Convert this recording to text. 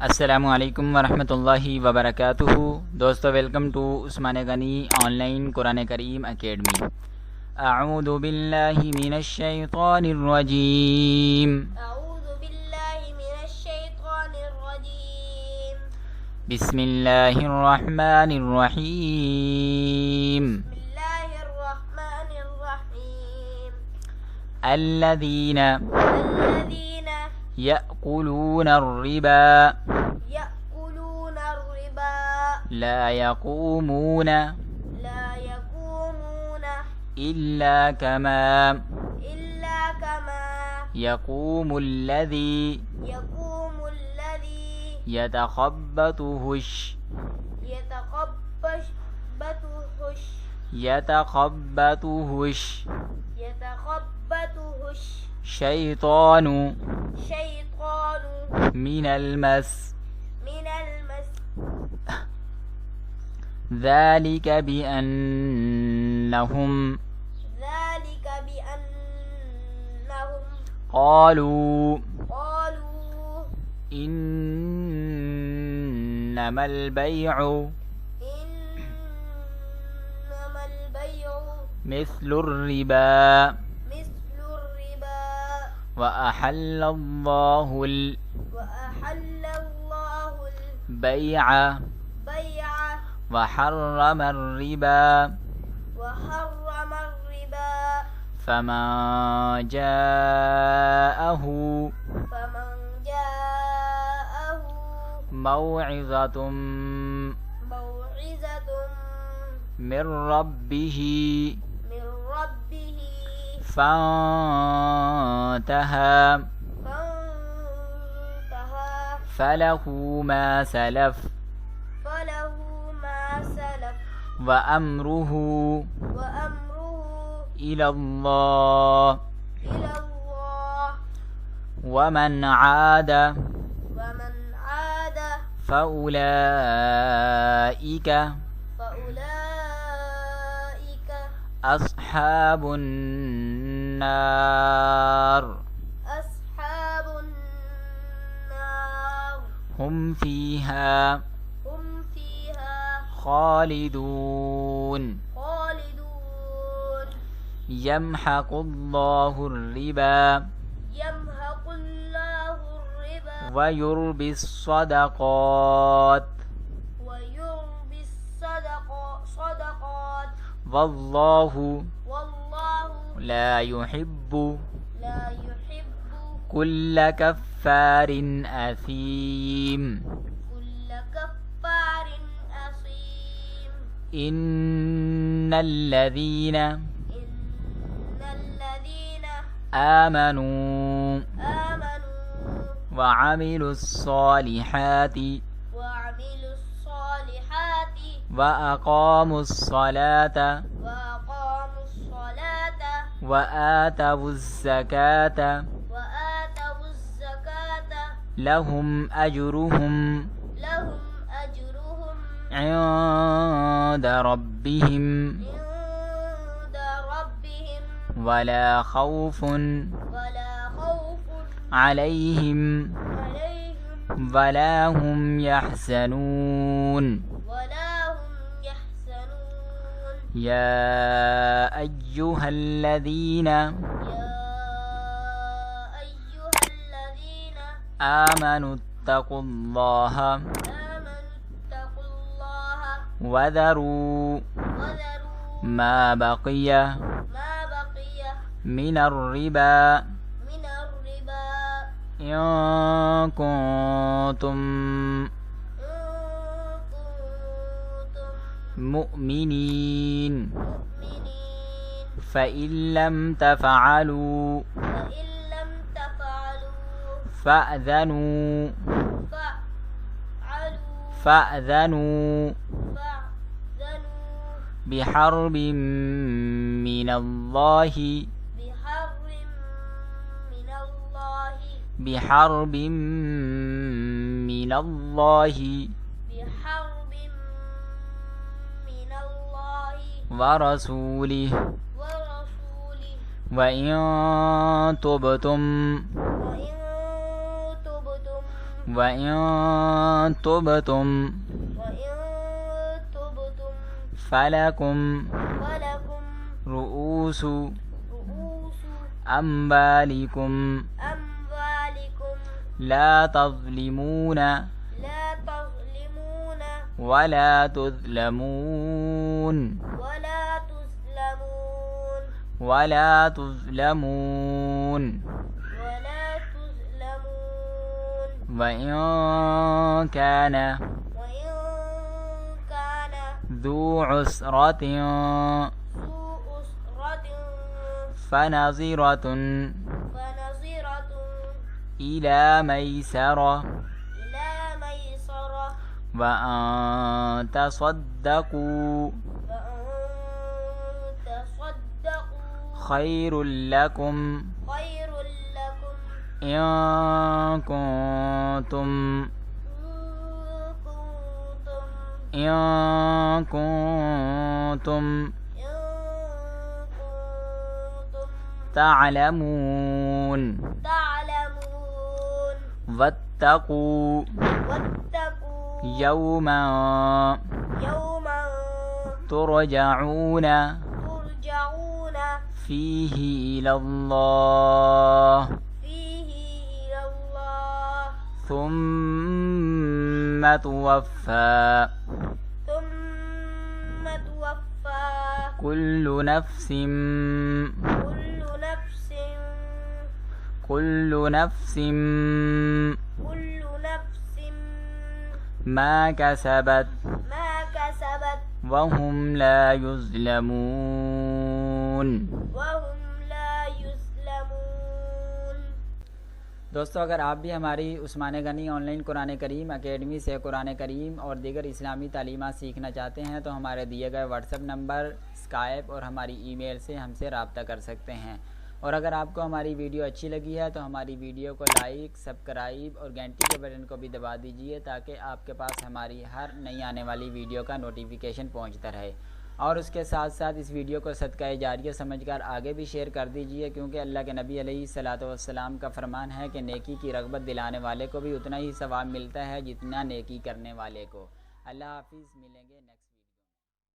السلام علیکم ورحمتہ اللہ وبرکاتہ۔ دوستو ویلکم ٹو عثمان غنی آن لائن قرآن کریم اکیڈمی۔ اعوذ باللہ من الشیطان الرجیم۔ اعوذ باللہ من الشیطان الرجیم۔ بسم اللہ الرحمن الرحیم۔ بسم اللہ الرحمن الرحیم۔ الذین یأکلون الربا یأکلون الربا لا یقومون إلا كما يقوم الذي يتخبطه الشيطان من المس ذلك بأنهم قالوا إنما البيع مثل الربا وأحل الله البيع وحرم الربا فمن جاءه موعظة من ربه فانتهى فله ما سلف وأمره إلى الله ومن عاد فأولئك أصحاب النار هم فيها خالدون يمحق الله الربا ويربي الصدقات والله لا يحب كل كفار أثيم إن الذين آمنوا وعملوا الصالحات وأقاموا الصلاة وآتوا الزكاة لهم أجرهم عند ربهم ولا خوف عليهم ولا هم يحزنون يا أيها الذين آمنوا اتقوا الله وذروا ما بقي من الربا إن كنتم مؤمنين فإن لم تفعلوا فأذنوا بحرب من الله ورسوله وإن تبتم وَإِن تُبْتُمْ فَلَكُمْ رُؤُوسُ أَمْوَالِكُمْ لا تظلمون ولا تظلمون وإن كان ذو عسرة فنظرة إلى ميسرة وأن تصدقوا خير لكم إن كنتم تعلمون واتقوا يوما ترجعون فيه إلى الله ثم توفى كل نفس ما كسبت وهم لا يظلمون. دوستو اگر آپ بھی ہماری عثمان غنی آن لائن قرآن کریم اکیڈمی سے قرآن کریم اور دیگر اسلامی تعلیمات سیکھنا چاہتے ہیں تو ہمارے دیے گئے واٹس ایپ نمبر، اسکائپ اور ہماری ای میل سے ہم سے رابطہ کر سکتے ہیں. اور اگر آپ کو ہماری ویڈیو اچھی لگی ہے تو ہماری ویڈیو کو لائک، سبسکرائب اور گھنٹی کے بٹن کو بھی دبا دیجئے تاکہ آپ کے پاس ہماری ہر نئی آنے والی ویڈیو کا نوٹیفیکیشن پہنچتا رہے. اور اس کے ساتھ ساتھ اس ویڈیو کو صدقہ جاریہ سمجھ کر آگے بھی شیئر کر دیجئے، کیونکہ اللہ کے نبی علیہ السلام کا فرمان ہے کہ نیکی کی رغبت دلانے والے کو بھی اتنا ہی ثواب ملتا ہے جتنا نیکی کرنے والے کو. اللہ حافظ، ملیں گے نیکسٹ